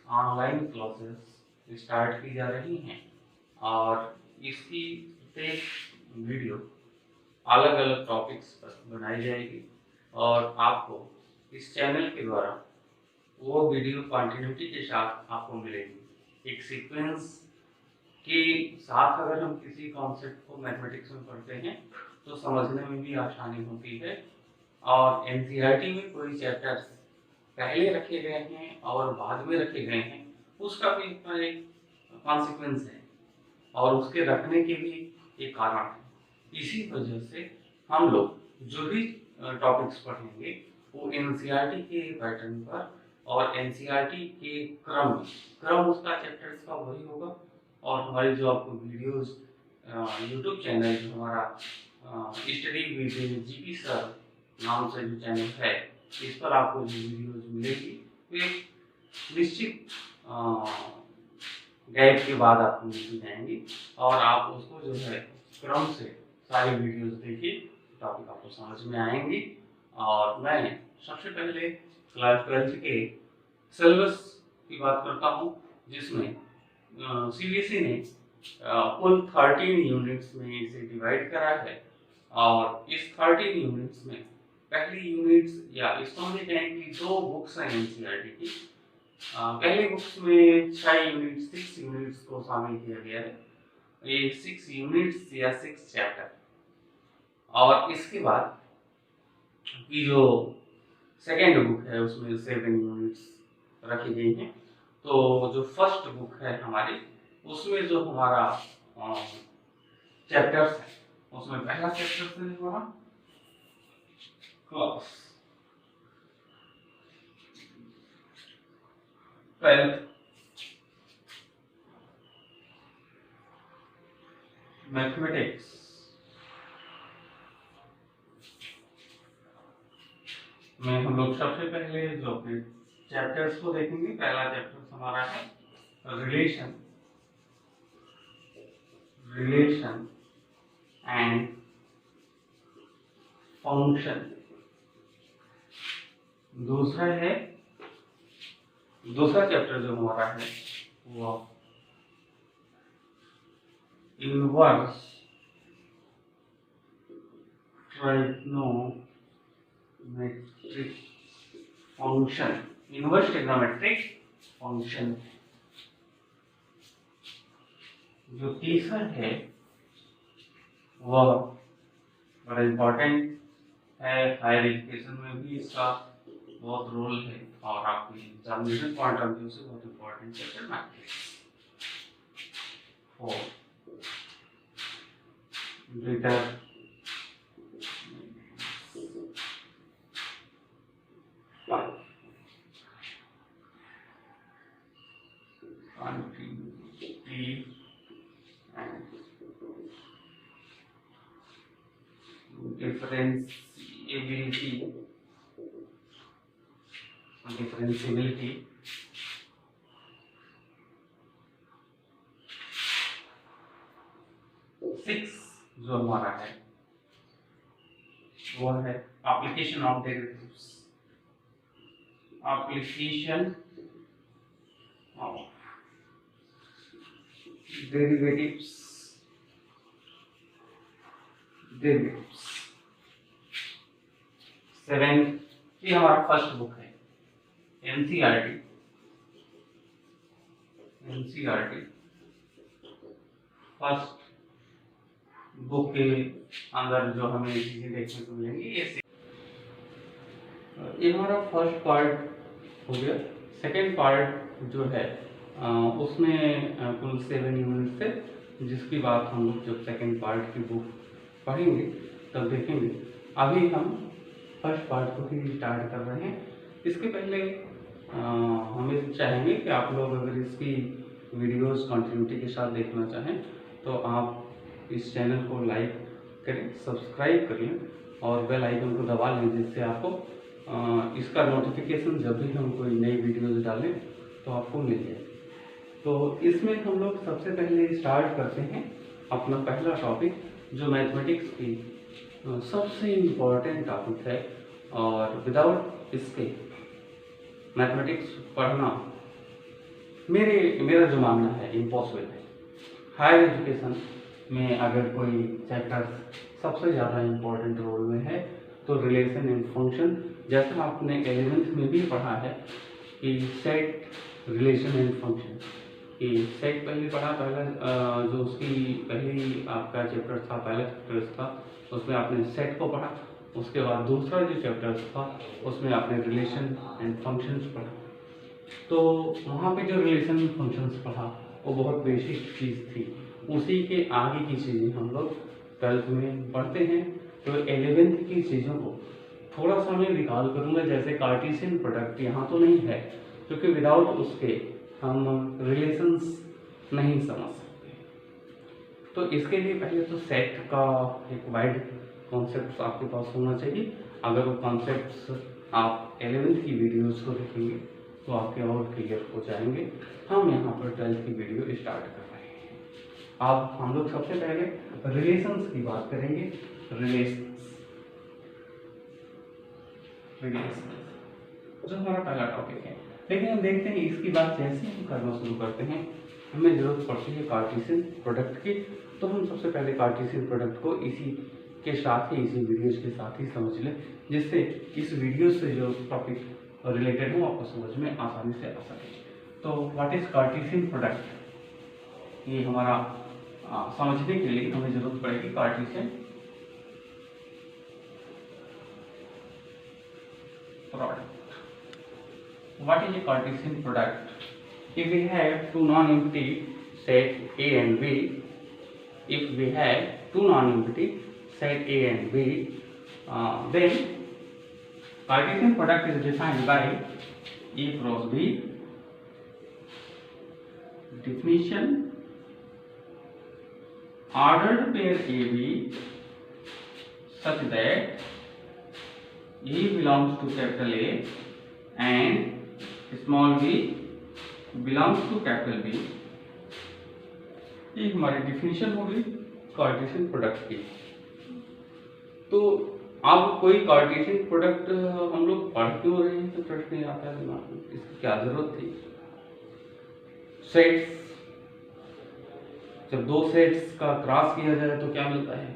Online classes start की जा रही हैं और इसकी प्रत्येक वीडियो अलग अलग टॉपिक्स पर बनाई जाएगी और आपको इस चैनल के द्वारा वो वीडियो कंटिन्यूटी के साथ आपको मिलेगी। एक सीक्वेंस के साथ अगर हम किसी कॉन्सेप्ट को मैथमेटिक्स में पढ़ते हैं तो समझने में भी आसानी होती है। और एनसीईआरटी में कोई चैप्टर्स पहले रखे गए हैं और बाद में रखे गए हैं, उसका भी एक कॉन्सिक्वेंस है और उसके रखने के भी एक कारण है। इसी वजह से हम लोग जो भी टॉपिक्स पढ़ेंगे वो एनसीईआरटी के पैटर्न पर और एनसीईआरटी के क्रम उसका चैप्टर्स का वही होगा। और हमारी जो आपको वीडियोस यूट्यूब चैनल जो हमारा स्टडी विद जीपी सर नाम से जो चैनल है, इस पर आपको जो वीडियोस मिलेगी वे निश्चित गैप के बाद आपको मिल जाएंगी और आप उसको जो है क्रम से सारी वीडियोस देखिए, टॉपिक आपको समझ में आएंगी। और मैं सबसे पहले क्लास 12 के सिलेबस की बात करता हूँ, जिसमें सीबीएसई ने कुल 13 यूनिट्स में इसे डिवाइड करा है। और इस 13 यूनिट्स में पहली यूनिट्स या इसको हम कहें कि 2 बुक्स हैं एनसीईआरटी की। पहली बुक्स में 6 यूनिट्स 6 यूनिट्स को शामिल किया गया है, ये 6 यूनिट्स या 6 चैप्टर। और इसके बाद की जो सेकेंड बुक है उसमें 7 यूनिट्स रखी गई हैं। तो जो फर्स्ट बुक है हमारी, उसमें जो हमारा चैप्टर्स है, उसमें पहला चैप्टर है हमारा क्लास 12 मैथमेटिक्स। में हम लोग सबसे पहले जो अपने चैप्टर्स को देखेंगे, पहला चैप्टर हमारा है रिलेशन एंड फंक्शन। दूसरा चैप्टर जो हमारा है वो inverse trigonometric function, inverse trigonometric function. जो तीसरा है वह बड़ा इम्पोर्टेंट है, हायर एजुकेशन में भी इसका बहुत रोल है और आपके एग्जामिनेशन पॉइंट ऑफ व्यू से बहुत इम्पोर्टेंट चैप्टर मैथमेटिक्स। डिफरेंशिएबिलिटी 6 जो हमारा है वो है application of derivatives, application of derivatives. 7 ये हमारा फर्स्ट बुक है एनसीईआरटी फर्स्ट बुक के अंदर जो हमें चीजें देखने को मिलेंगी ये हमारा फर्स्ट पार्ट हो गया। सेकेंड पार्ट जो है उसमें कुल 7 यूनिट थे, जिसकी बात हम लोग जब सेकेंड पार्ट की बुक पढ़ेंगे तब देखेंगे। अभी हम फर्स्ट पार्ट को ही स्टार्ट कर रहे हैं। इसके पहले हम चाहेंगे कि आप लोग अगर इसकी वीडियोस कंटिन्यूटी के साथ देखना चाहें तो आप इस चैनल को लाइक करें, सब्सक्राइब करें और बेल आइकन को दबा लें, जिससे आपको इसका नोटिफिकेशन जब भी हम कोई नई वीडियोस डालें तो आपको मिल जाए। तो इसमें हम लोग सबसे पहले स्टार्ट करते हैं अपना पहला टॉपिक, जो मैथमेटिक्स की सबसे इम्पोर्टेंट टॉपिक है और विदाउट इसके मैथमेटिक्स पढ़ना मेरा जो मानना है इम्पॉसिबल है। हायर एजुकेशन में अगर कोई चैप्टर सबसे ज़्यादा इम्पोर्टेंट रोल में है तो रिलेशन एंड फंक्शन, जैसा आपने 11th में भी पढ़ा है कि सेट, रिलेशन एंड फंक्शन, कि सेट पहले पढ़ा, पहला जो उसकी पहली आपका चैप्टर था, पहला चैप्टर था उसमें आपने सेट को पढ़ा। उसके बाद दूसरा जो चैप्टर था उसमें आपने रिलेशन एंड फंक्शंस पढ़ा। तो वहाँ पे जो रिलेशन फंक्शंस पढ़ा वो बहुत बेसिक चीज़ थी। उसी के आगे की चीज़ें हम लोग 12th में पढ़ते हैं। तो 11th की चीज़ों को थोड़ा सा मैं रिकॉल करूँगा, जैसे कार्टेशियन प्रोडक्ट यहाँ तो नहीं है क्योंकि विदाउट उसके हम रिलेशंस नहीं समझ सकते। तो इसके लिए पहले तो सेट का एक वाइड कॉन्सेप्ट आपके पास होना चाहिए। अगर वो कॉन्सेप्ट्स आप 11th की वीडियोज़ को देखेंगे तो आपके और क्लियर हो जाएंगे। हम यहाँ पर 12th की वीडियो स्टार्ट कर रहे हैं। अब हम लोग सबसे पहले रिलेशंस की बात करेंगे। रिलेशंस जो हमारा पहला टॉपिक है, लेकिन हम देखते हैं इसकी बात जैसे हम करना शुरू करते हैं हमें जरूरत पड़ती है कार्टेशियन प्रोडक्ट की। तो हम सबसे पहले कार्टेशियन प्रोडक्ट को इसी के साथ ही, इसी वीडियोज के साथ ही समझ लें, जिससे इस वीडियो से जो टॉपिक रिलेटेड हो आपको समझ में आसानी से आ सके। तो व्हाट इज कार्टेशियन प्रोडक्ट, ये हमारा समझने के लिए हमें जरूरत पड़ेगी Cartesian product. What is a Cartesian product? If we have two non-empty set A and B, if we have two non-empty set A and B, then Cartesian product is defined by A cross B. Definition: ordered pair AB such that A belongs to capital A and small b belongs to capital B. ये हमारी definition हो गई Cartesian product की। तो अब कोई Cartesian product हम लोग पढ़ क्यों रहे हैं, तो प्रश्न नहीं आता है दिमाग में, इसकी क्या जरूरत थी। सेट्स, जब दो सेट्स का क्रॉस किया जाए तो क्या मिलता है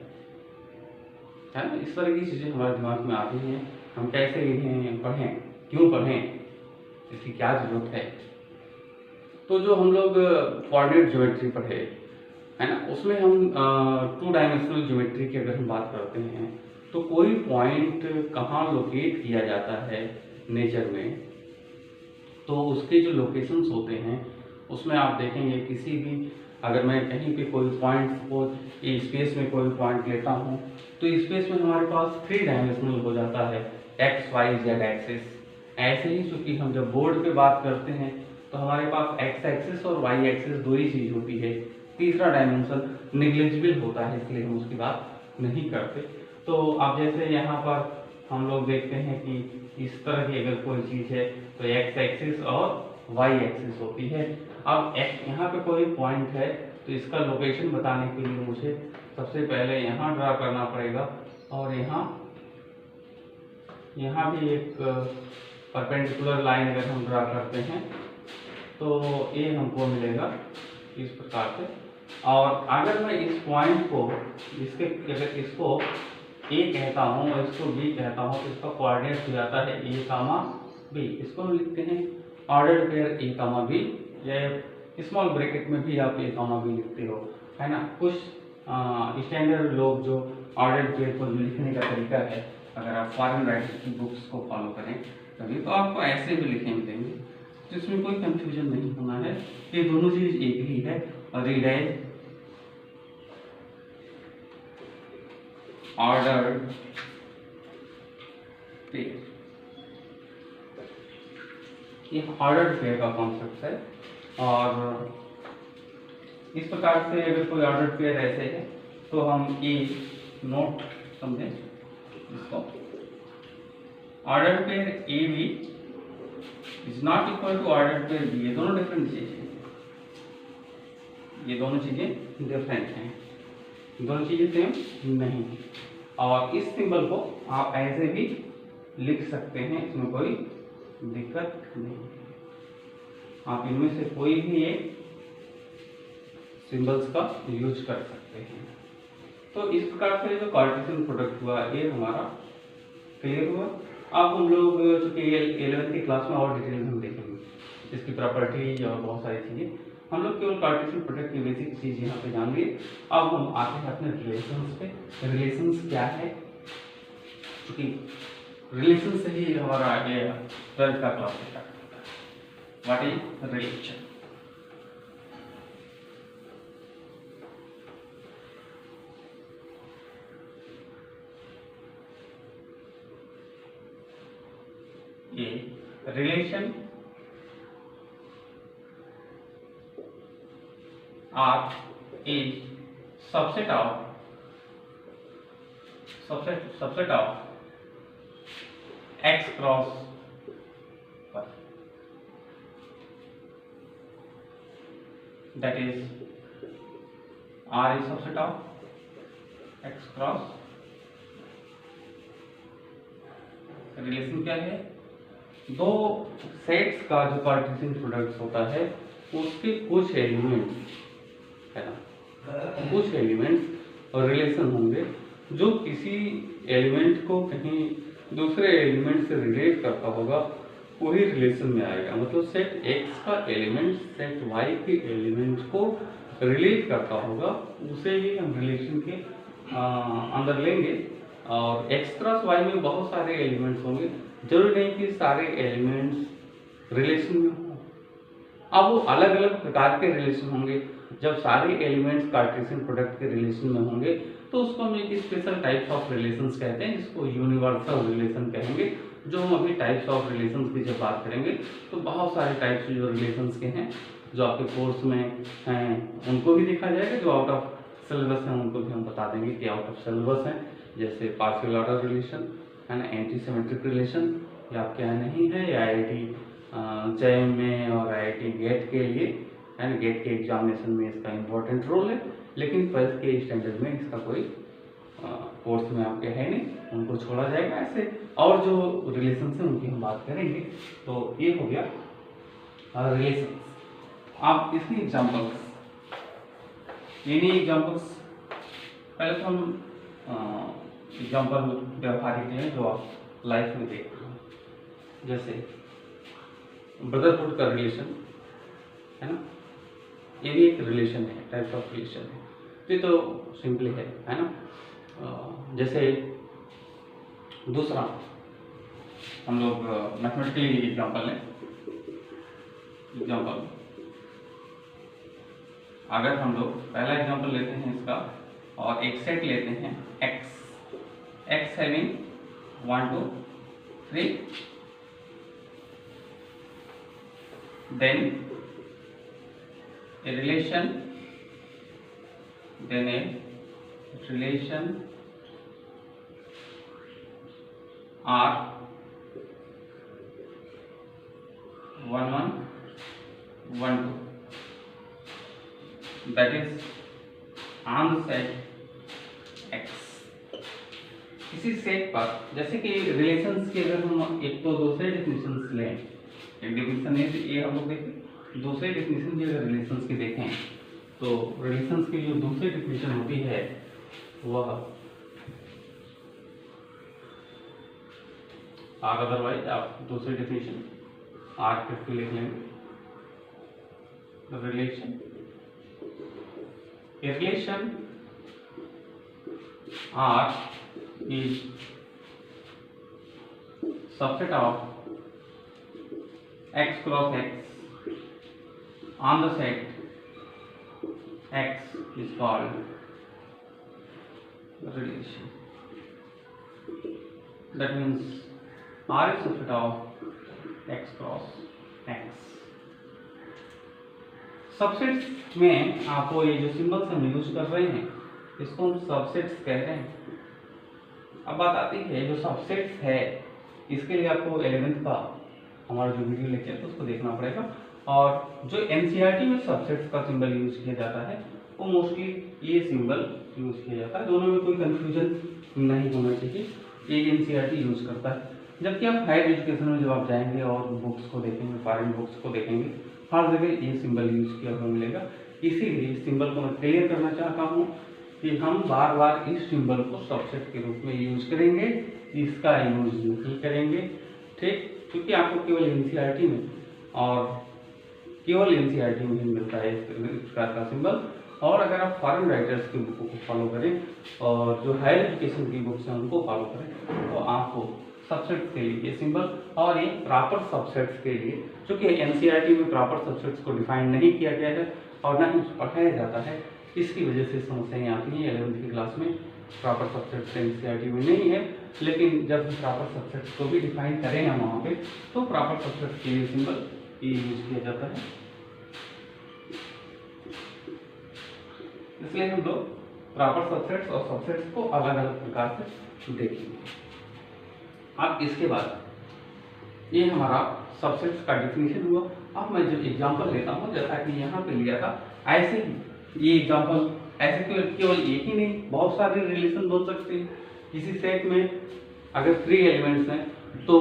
ना, इस तरह की चीजें हमारे दिमाग में आती हैं। हम कैसे इन्हें पढ़ें, क्यों पढ़ें, इसकी क्या जरूरत है। तो जो हम लोग कोऑर्डिनेट ज्योमेट्री पढ़े है ना, उसमें हम 2 डायमेंशनल ज्योमेट्री की अगर हम बात करते हैं तो कोई पॉइंट कहाँ लोकेट किया जाता है नेचर में, तो उसके जो लोकेशंस होते हैं उसमें आप देखेंगे किसी भी, अगर मैं कहीं पे कोई पॉइंट को स्पेस में कोई पॉइंट लेता हूँ तो स्पेस में हमारे पास 3 डायमेंशनल हो जाता है, एक्स वाई जेड एक्सिस। ऐसे ही चूंकि हम जब बोर्ड पे बात करते हैं तो हमारे पास एक्स एक्सिस और वाई एक्सिस दो ही चीज होती है, तीसरा डायमेंशन निग्लिजिबल होता है, इसलिए हम उसकी बात नहीं करते। तो अब जैसे यहाँ पर हम लोग देखते हैं कि इस तरह की अगर कोई चीज है तो एक्स एक्सिस और वाई एक्सिस होती है। अब यहाँ पे कोई पॉइंट है तो इसका लोकेशन बताने के लिए मुझे सबसे पहले यहाँ ड्रा करना पड़ेगा और यहाँ भी एक परपेंडिकुलर लाइन अगर हम ड्रा करते हैं तो ये हमको मिलेगा इस प्रकार से। और अगर मैं इस पॉइंट को अगर इसको ए कहता हूँ और इसको बी कहता हूँ तो इसका कोऑर्डिनेट हो जाता है ए कामा बी। इसको हम लिखते हैं ordered pair A comma B, या स्मॉल ब्रैकेट में भी आप ए कामा बी लिखते हो, है ना। कुछ स्टैंडर्ड लोग जो ऑर्डर्ड पेयर को लिखने का तरीका है, अगर आप फॉरेन राइटर की बुक्स को फॉलो करें तभी तो आपको ऐसे भी लिखे मिलेंगे, तो इसमें कोई कंफ्यूजन नहीं होना है, ये दोनों चीज एक ही है। और रीड एज ऑर्डर्ड पेयर, ये ऑर्डर्ड पेयर का कॉन्सेप्ट है। और इस प्रकार से अगर कोई ऑर्डर्ड पेयर ऐसे है तो हम ए नोट समझें इसको, ordered pair A B is not equal to ordered pair B. ये दोनों डिफरेंट चीजें हैं, ये दोनों चीजें डिफरेंट हैं, दोनों चीजें सेम नहीं है। और इस सिंबल को आप ऐसे भी लिख सकते हैं, इसमें कोई दिक्कत नहीं है। आप इनमें से कोई भी एक सिंबल्स का यूज कर सकते हैं। तो इस प्रकार से जो कार्टेशियन प्रोडक्ट हुआ ये हमारा क्लियर हुआ। अब हम लोग चूंकि 11th की क्लास में और डिटेल में देखेंगे इसकी प्रॉपर्टी और बहुत सारी चीज़ें। हम लोग केवल कार्टेशियन प्रोडक्ट की बेसिक चीज़ यहाँ पे जान लिए। अब हम आते हैं अपने रिलेशंस पे। रिलेशंस क्या है, क्योंकि रिलेशन से ही हमारा आगे 12th का क्लास स्टार्ट होता है। What is relation? A relation R is subset of X cross Y. That is R is subset of X cross। Relation क्या है? दो सेट्स का जो कार्टेशियन प्रोडक्ट होता है उसके कुछ एलिमेंट्स है ना, कुछ एलिमेंट्स और रिलेशन होंगे जो किसी एलिमेंट को कहीं दूसरे एलिमेंट से रिलेट करता होगा, वही रिलेशन में आएगा। मतलब सेट X का एलिमेंट सेट Y के एलिमेंट को रिलेट करता होगा, उसे ही हम रिलेशन के अंदर लेंगे। और X क्रॉस Y में बहुत सारे एलिमेंट्स होंगे, जरूरी नहीं कि सारे एलिमेंट्स रिलेशन में हों। अब वो अलग अलग प्रकार के रिलेशन होंगे। जब सारे एलिमेंट्स कार्टेशियन प्रोडक्ट के रिलेशन में होंगे तो उसको हम एक स्पेशल टाइप्स ऑफ रिलेशंस कहते हैं, जिसको यूनिवर्सल रिलेशन कहेंगे। जो हम अभी टाइप्स ऑफ रिलेशंस की जब बात करेंगे तो बहुत सारे टाइप्स जो रिलेशंस के हैं जो आपके कोर्स में हैं उनको भी देखा जाएगा, जो आउट ऑफ सिलेबस हैं उनको भी हम बता देंगे कि आउट ऑफ सिलेबस हैं। जैसे पार्शियल ऑर्डर रिलेशन है ना, एंटी सिमेट्रिक रिलेशन, ये आपके यहाँ नहीं है, या IIT JEE में और IIT गेट के लिए है ना, गेट के एग्जामिनेशन में इसका इम्पोर्टेंट रोल है, लेकिन 12th के स्टैंडर्ड में इसका कोई कोर्स में आपके है नहीं, उनको छोड़ा जाएगा। ऐसे और जो रिलेशन हैं उनकी हम बात करेंगे। तो ये हो गया रिलेशन। आप इसकी एग्जाम्पल्स, एनी एग्जाम्पल्स, पहले तो हम एग्जाम्पल व्यवहारिक हैं जो आप लाइफ में देखते हैं। जैसे ब्रदरहुड का रिलेशन है ना, ये भी एक रिलेशन है, टाइप ऑफ रिलेशन है। ये तो सिंपली है ना। जैसे दूसरा हम लोग मैथमेटिकली एग्जाम्पल लें। एग्जाम्पल अगर हम लोग पहला एग्जाम्पल लेते हैं इसका और एक सेट लेते हैं x having 1 2 3, then a relation R 1 1 1 2, that is on the set X। इसी सेट पर जैसे कि रिलेशंस की अगर हम एक तो दूसरे डेफिनेशंस लें, एक डेफिनेशन है ये हम लोग देखें, दूसरे डेफिनेशन की अगर रिलेशंस की देखें तो रिलेशंस की जो दूसरी डेफिनेशन होती है वह आर, अदरवाइज आप दूसरी डेफिनेशन आर करके लिख लेंगे। Relation R is subset of X cross X on the set X is called relation। That means R is subset of X cross X। Subsets में आपको ये जो सिंबल्स हम यूज कर रहे हैं इसको हम सबसेट्स कह रहे हैं। अब बात आती है जो सबसेट्स है इसके लिए आपको 11th का हमारा जो वीडियो लेक्चर है उसको देखना पड़ेगा। और जो NCERT में सबसेट्स का सिंबल यूज किया जाता है वो मोस्टली ये सिंबल यूज किया जाता है। दोनों में कोई कंफ्यूजन नहीं होना चाहिए, ये NCERT यूज करता है। जबकि आप हायर एजुकेशन में जब आप जाएंगे और बुक्स को देखेंगे, फॉरेन बुक्स को देखेंगे, हर जगह ये सिंबल यूज किया हुआ मिलेगा। इसीलिए इस सिंबल को मैं क्लियर करना चाहता हूँ कि हम बार बार इस सिंबल को सबसेट के रूप में यूज करेंगे, इसका यूज नहीं करेंगे, ठीक। क्योंकि आपको केवल एनसीईआरटी में और केवल एनसीईआरटी में ही मिलता है इस प्रकार का सिंबल। और अगर आप फॉरेन राइटर्स की बुकों को फॉलो करें और जो हायर एजुकेशन की बुक्स हैं उनको फॉलो करें तो आपको सबसेट्स के लिए ये सिंबल और ये प्रॉपर सबसेट्स के लिए, चूँकि एनसीईआरटी में प्रॉपर सबसेट्स को डिफाइन नहीं किया गया है और ना ही पढ़ाया जाता है, इसकी वजह से समस्याएं आती हैं 11वीं की क्लास में। प्रॉपर सबसेट्स एनसीईआरटी में नहीं है, लेकिन जब हम प्रॉपर सबसेट्स को भी डिफाइन करें हम वहाँ पे, तो प्रॉपर सबसेट्स के लिए सिंबल यूज किया जाता है। इसलिए हम लोग प्रॉपर सबसेट्स और सबसेट्स को अलग अलग प्रकार से देखेंगे। अब इसके बाद ये हमारा सबसेट्स का डिफिनीशन हुआ। अब मैं जो एग्जांपल लेता हूँ, जैसा कि यहाँ पे लिया था, ऐसे ही ये एग्जांपल ऐसे केवल एक ही नहीं, बहुत सारे रिलेशन बन सकते हैं। किसी सेट में अगर 3 एलिमेंट्स हैं तो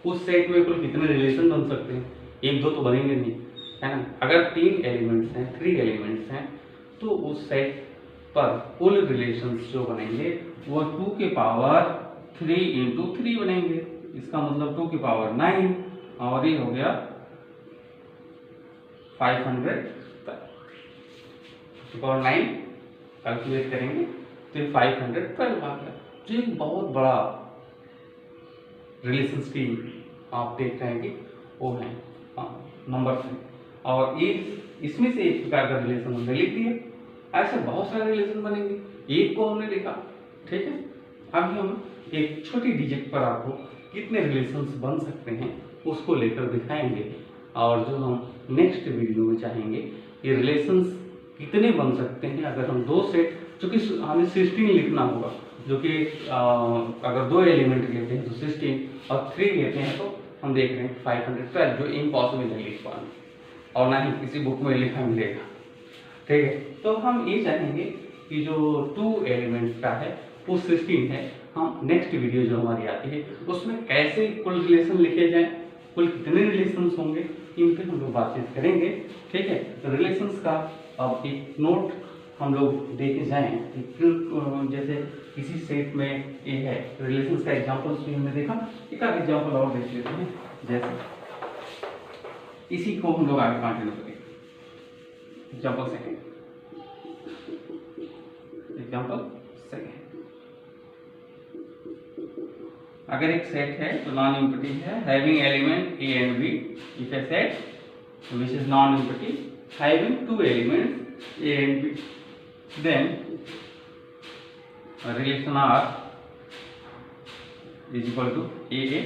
उस सेट में कुल कितने रिलेशन बन सकते हैं? 1-2 तो बनेंगे नहीं, है ना। अगर 3 एलिमेंट्स हैं तो उस सेट पर कुल रिलेशंस जो बनेंगे वो 2 के पावर 3 × 3 बनेंगे। इसका मतलब 2 की पावर 9 और ये हो गया 500 पावर 9 कैलकुलेट करेंगे तो ये 512 आ गया। तो एक बहुत बड़ा रिलेशंस की आप देख रहे हैं कि वो है नंबर से, और इसमें से एक प्रकार का रिलेशन हमने लिख दिया। ऐसे बहुत सारे रिलेशन बनेंगे, एक को हमने लिखा, ठीक है। अभी हम एक छोटी डिजिट पर आपको कितने रिलेशंस बन सकते हैं उसको लेकर दिखाएंगे, और जो हम नेक्स्ट वीडियो में चाहेंगे कि रिलेशंस कितने बन सकते हैं अगर हम 2 सेट, चूँकि हमें 16 लिखना होगा, जो कि अगर 2 एलिमेंट लेते हैं तो 16 और 3 लेते हैं तो हम देख रहे हैं 512, जो इम्पॉसिबल है लिख पाना और ना ही किसी बुक में लिखा मिलेगा, ठीक है। तो हम ये चाहेंगे कि जो 2 एलिमेंट्स का है वो 16 है। हम नेक्स्ट वीडियो जो हमारी आती है उसमें कैसे कुल रिलेशन लिखे जाएं, कुल कितने रिलेशंस होंगे, इन पे हम लोग बातचीत करेंगे, ठीक है। तो रिलेशंस का अब एक नोट हम लोग देखे जाएं, जैसे किसी सेट में ये है रिलेशंस का एग्जांपल्स भी हमने देखा, एक आध एग्जांपल और देख लेते हैं। जैसे इसी को हम लोग आगे कंटिन्यू करेंगे। एग्जांपल सेकंड, अगर एक सेट है तो नॉन एम्प्टी है, having element A and B, if a set which is non empty having 2 elements A and B, then relation R is equal to AA,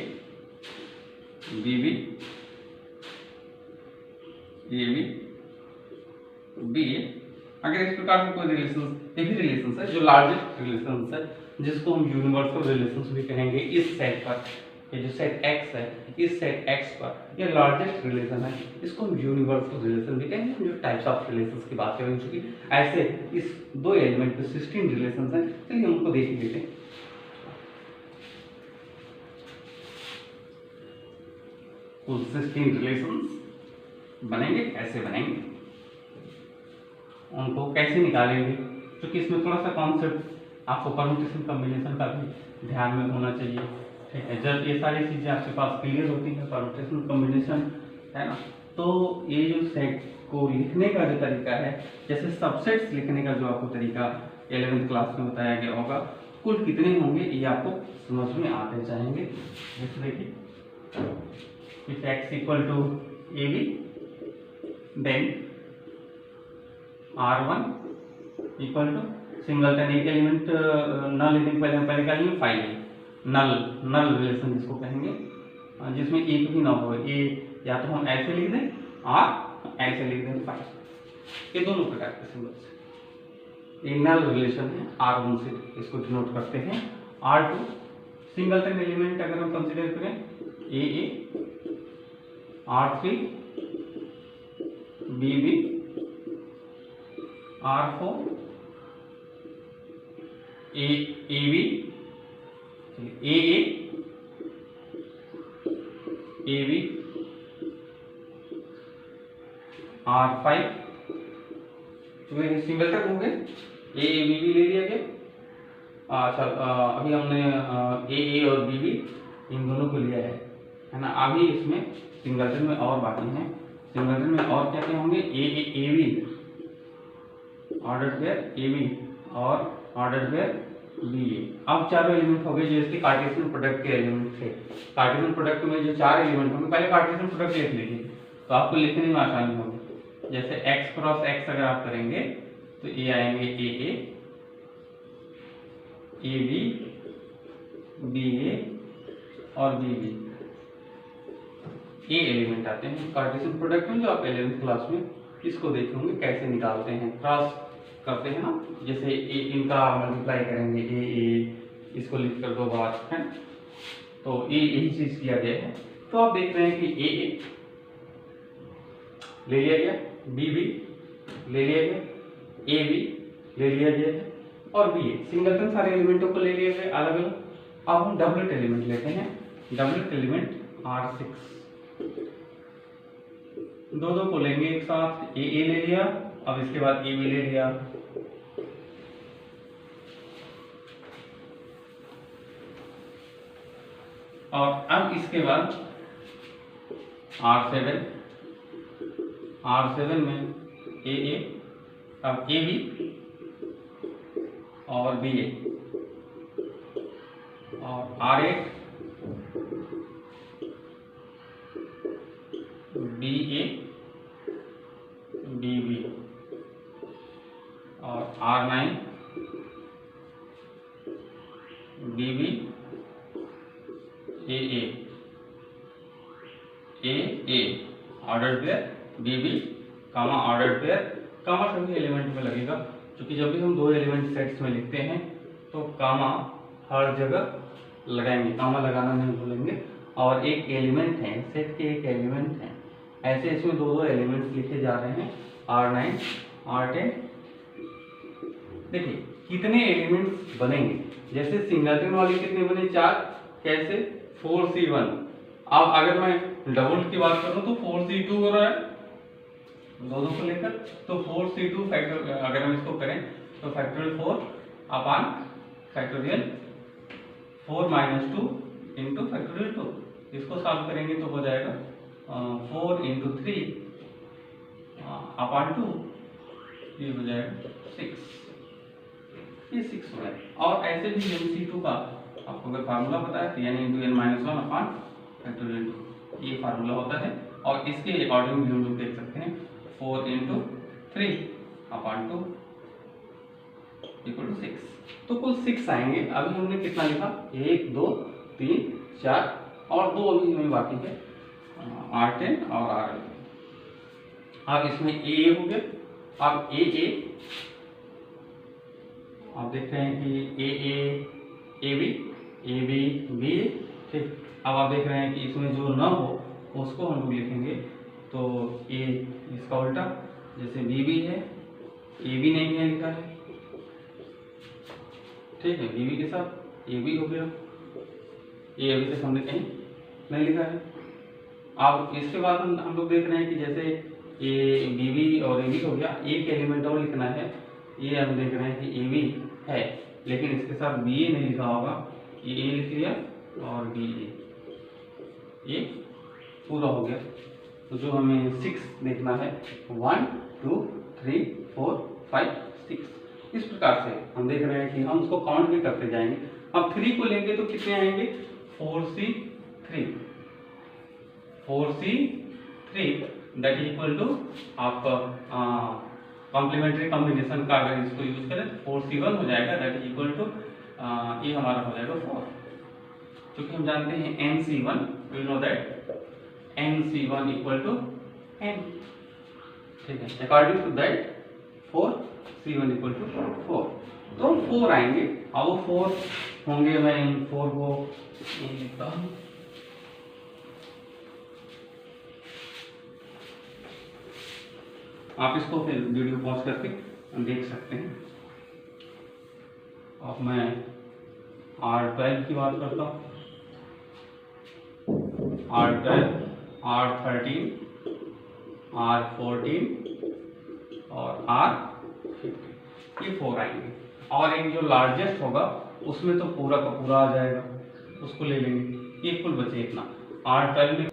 BB, AB, BA। अगर इस प्रकार से कोई रिलेशन, ये भी रिलेशन है जो लार्जेस्ट रिलेशन है, जिसको हम यूनिवर्सल रिलेशन भी कहेंगे। इस सेट पर, ये जो सेट X है, इस सेट X पर ये लार्जेस्ट रिलेशन है, इसको हम यूनिवर्सल रिलेशन भी कहेंगे। जो टाइप्स ऑफ रिलेशंस की बात करें, चूंकि ऐसे इस 2 एलिमेंट पे 16 रिलेशंस हैं, चलिए हम उनको देख लेते हैं। कुल 16 रिलेशंस बनेंगे, कैसे बनेंगे, उनको कैसे निकालेंगे, क्योंकि इसमें थोड़ा सा कॉन्सेप्ट आपको परम्यूटेशन कॉम्बिनेशन का भी ध्यान में होना चाहिए, ठीक है। जब ये सारी चीज़ें आपके पास क्लियर होती हैं, परम्यूटेशन कॉम्बिनेशन, है ना, तो ये जो सेट को लिखने का जो तरीका है, जैसे सबसेट्स लिखने का जो आपको तरीका 11वीं क्लास में बताया गया होगा, कुल कितने होंगे ये आपको समझ में आते जाएंगे। जैसे देखिए, if x equal to AB, then R1 equal to singleton, एक एलिमेंट नल लेने पहले का एलिमेंट फाइल नल रिलेशन जिसको कहेंगे, जिसमें एक भी ना हो। ए या तो हम ऐसे लिख दें और ऐसे लिख दें फाइल, ये दोनों प्रकार के सिंबल्स। ये नल रिलेशन है, R1 से इसको डिनोट करते हैं। R2 सिंगलटन एलिमेंट अगर हम कंसीडर करें, AA, R3, BB, R4, AB, AA, AB, R5, चूंकि सिंगलटन हो गए, AABB ले लिया गया। अच्छा, अभी हमने AA और BB इन दोनों को लिया है ना। अभी इसमें सिंगलटन में और बाकी हैं। सिंगलटन में और क्या क्या होंगे, AB ऑर्डर पेयर AB और ऑर्डर पेयर BA। अब चारों एलिमेंट हो गए जो इसके कार्टेशियन प्रोडक्ट के एलिमेंट थे। कार्टेशियन प्रोडक्ट में जो चार एलिमेंट होंगे, पहले कार्टेशियन प्रोडक्ट लिख लीजिए तो आपको लिखने में आसानी होगी। जैसे x क्रॉस x अगर आप करेंगे तो ये आएंगे AA, AB, BA और BB, ये एलिमेंट आते हैं कार्टेशियन प्रोडक्ट में, जो आप 11th क्लास में इसको देखे होंगे कैसे निकालते हैं, क्रॉस करते हैं ना। जैसे इनका मल्टीप्लाई करेंगे AA, इसको लिख कर 2 बार है, तो यही चीज किया गया है। तो आप देख रहे हैं कि AA ले लिया गया, BB ले लिया गया, AB ले लिया गया है और BA, सिंगलटन सारे एलिमेंटों को ले लिया गया अलग अलग। अब हम डबलेट एलिमेंट लेते हैं। डबलेट एलिमेंट R6, दो को लेंगे एक साथ, AA ले लिया, अब इसके बाद AB ले लिया, और अब इसके बाद R7 में AA, अब AB और BA, और R8 BA BB, और R9 BB AA order pair BB कामा ऑर्डर पेयर, कामा सभी एलिमेंट में लगेगा, क्योंकि जब भी हम दो एलिमेंट सेट्स में लिखते हैं तो कामा हर जगह लगाएंगे, कामा लगाना नहीं भूलेंगे। और एक एलिमेंट है, सेट के एक एलिमेंट है, ऐसे इसमें दो एलिमेंट्स लिखे जा रहे हैं, R9 R10। देखिए कितने एलिमेंट्स बनेंगे, जैसे सिंगलटन वाली कितने बने, 4, कैसे 4C1। अब अगर मैं डबल की बात करूं तो 4C2 हो रहा है, दो को लेकर, तो 4C2 फैक्टर, अगर हम इसको करें तो factorial 4 upon factorial 4 - 2 into factorial 2। इसको सॉल्व करेंगे तो हो जाएगा 4 × 3 अपॉन 2, ये हो जाएगा 6, ये 6 हो जाएगा। और ऐसे भी MC2 का आपको अगर फार्मूला पता है तो यानी n-1 अपॉन फैक्टोरियल 2, ये फार्मूला होता है। और इसके अकॉर्डिंग भी हम लोग देख सकते हैं 4 × 3 अपॉन 2 = 6, तो कुल 6 आएंगे। अभी हमने कितना लिखा, 1 2 3 4 और 2 अभी हमें बाकी है, R10 और R11। अब इसमें AA हो गया। अब AA आप देख रहे हैं कि AA AB AB BA, ठीक। अब आप देख रहे हैं कि इसमें जो न हो उसको हम लोग लिखेंगे, तो A इसका उल्टा, जैसे BB है, AB नहीं है लिखा है, ठीक है, BB के साथ AB हो गया, ये अभी तक हमने कहीं नहीं लिखा है। अब इसके बाद हम लोग देख रहे हैं कि जैसे ये BB और AB हो गया, एक एलिमेंट और लिखना है, ये हम देख रहे हैं कि AB है लेकिन इसके साथ BA नहीं लिखा होगा, ये A लिख लिया और BA, ये पूरा हो गया। तो जो हमें 6 देखना है, 1 2 3 4 5 6, इस प्रकार से हम देख रहे हैं कि हम उसको काउंट भी करते जाएंगे। अब 3 को लेंगे तो कितने आएंगे, 4C3 दैट इक्वल टू आपका कॉम्प्लीमेंट्री कॉम्बिनेशन का अगर इसको यूज करें 4C1 हो जाएगा, दैट इक्वल टू ये हमारा हो जाएगा 4, क्योंकि हम जानते हैं NC1, we know that NC1 equal to N, ठीक है। According to that 4C1 equal to 4, तो 4 आएंगे। अब वो 4 होंगे, मैं इन 4 को लिखता हूँ, आप इसको फिर वीडियो पॉज करके देख सकते हैं। अब मैं R12 की बात करता हूँ, R12 R13 R14 और R15, ये 4 आएंगे। और एक जो लार्जेस्ट होगा उसमें तो पूरा का पूरा आ जाएगा, उसको ले लेंगे। ये कुल बचे इतना। R12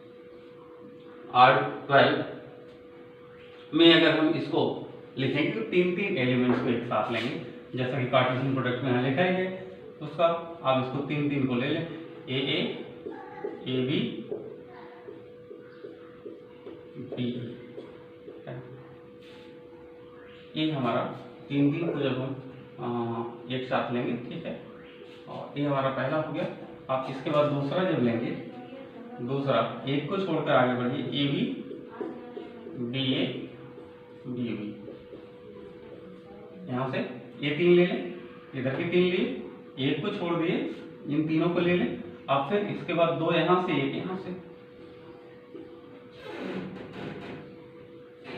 में अगर हम इसको लिखेंगे तो 3 एलिमेंट्स को एक साथ लेंगे, जैसा कि कार्टेशियन प्रोडक्ट में यहाँ लिखा ही है उसका। आप इसको 3 को ले लें, AA, AB, BE। ये हमारा 3 को जब हम एक साथ लेंगे, ठीक है, और ये हमारा पहला हो गया। आप इसके बाद दूसरा जब लेंगे, दूसरा एक को छोड़कर आगे बढ़िए, AB, BA, BB। यहाँ से ये 3 ले लें, इधर के 3 लिए, एक को छोड़ दिए, इन तीनों को ले लें। अब फिर इसके बाद 2 यहाँ से, एक यहाँ से,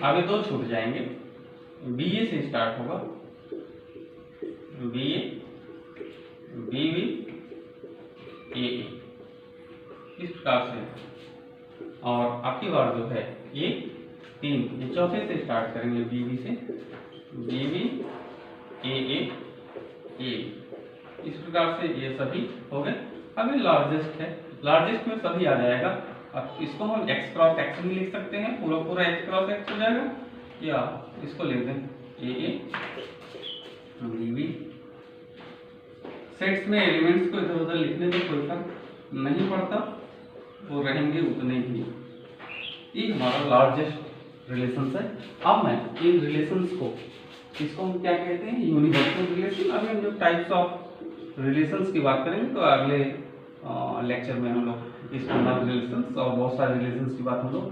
आगे 2 छूट जाएंगे। BA से स्टार्ट होगा, BA, BB, AA, इस प्रकार से। और आपकी बार जो है ये 3, ये चौथे से स्टार्ट करेंगे, BB से, BB, AA, A। इस प्रकार से ये सभी हो गए। अब ये लार्जेस्ट है, लार्जेस्ट में सभी आ जाएगा। अब इसको हम x क्रॉस x भी लिख सकते हैं, पूरा पूरा x क्रॉस x हो जाएगा, या इसको लिख दें AA, BB। सेट्स में एलिमेंट्स को इधर उधर लिखने में कोई फर्क नहीं पड़ता, वो रहेंगे उतने ही। ये हमारा लार्जेस्ट रिलेशंस है। अब मैं इन रिलेशंस को, इसको हम क्या कहते हैं, यूनिवर्सल रिलेशन। अभी हम जब टाइप्स ऑफ रिलेशंस की बात करेंगे तो अगले लेक्चर में हम लोग इस रिलेशंस और बहुत सारे रिलेशंस की बात हम लोग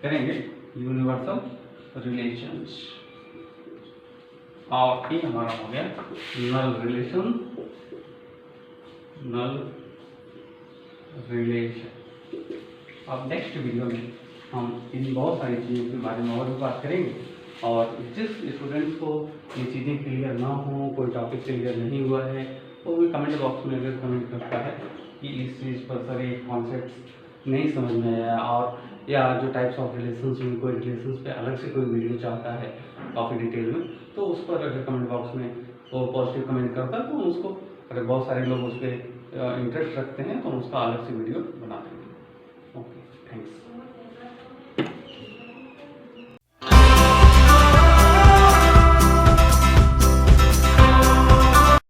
करेंगे, यूनिवर्सल रिलेशंस। और ये हमारा हो गया नल रिलेशन, नल रिलेशन। अब नेक्स्ट वीडियो में हम इन बहुत सारी चीज़ों के बारे में और भी बात करेंगे। और जिस स्टूडेंट्स को ये चीज़ें क्लियर ना हो, कोई टॉपिक क्लियर नहीं हुआ है, वो भी कमेंट बॉक्स में अगर कमेंट करता है कि इस चीज़ पर सर ये कॉन्सेप्ट नहीं समझ में आया, और या जो टाइप्स ऑफ रिलेशंस में कोई रिलेशंस पे अलग से कोई वीडियो चाहता है काफ़ी डिटेल में, तो उस पर अगर कमेंट बॉक्स में वो पॉजिटिव कमेंट करता है तो उसको, अगर बहुत सारे लोग उस पर इंटरेस्ट रखते हैं तो उसका अलग से वीडियो बना देंगे। Okay, thanks.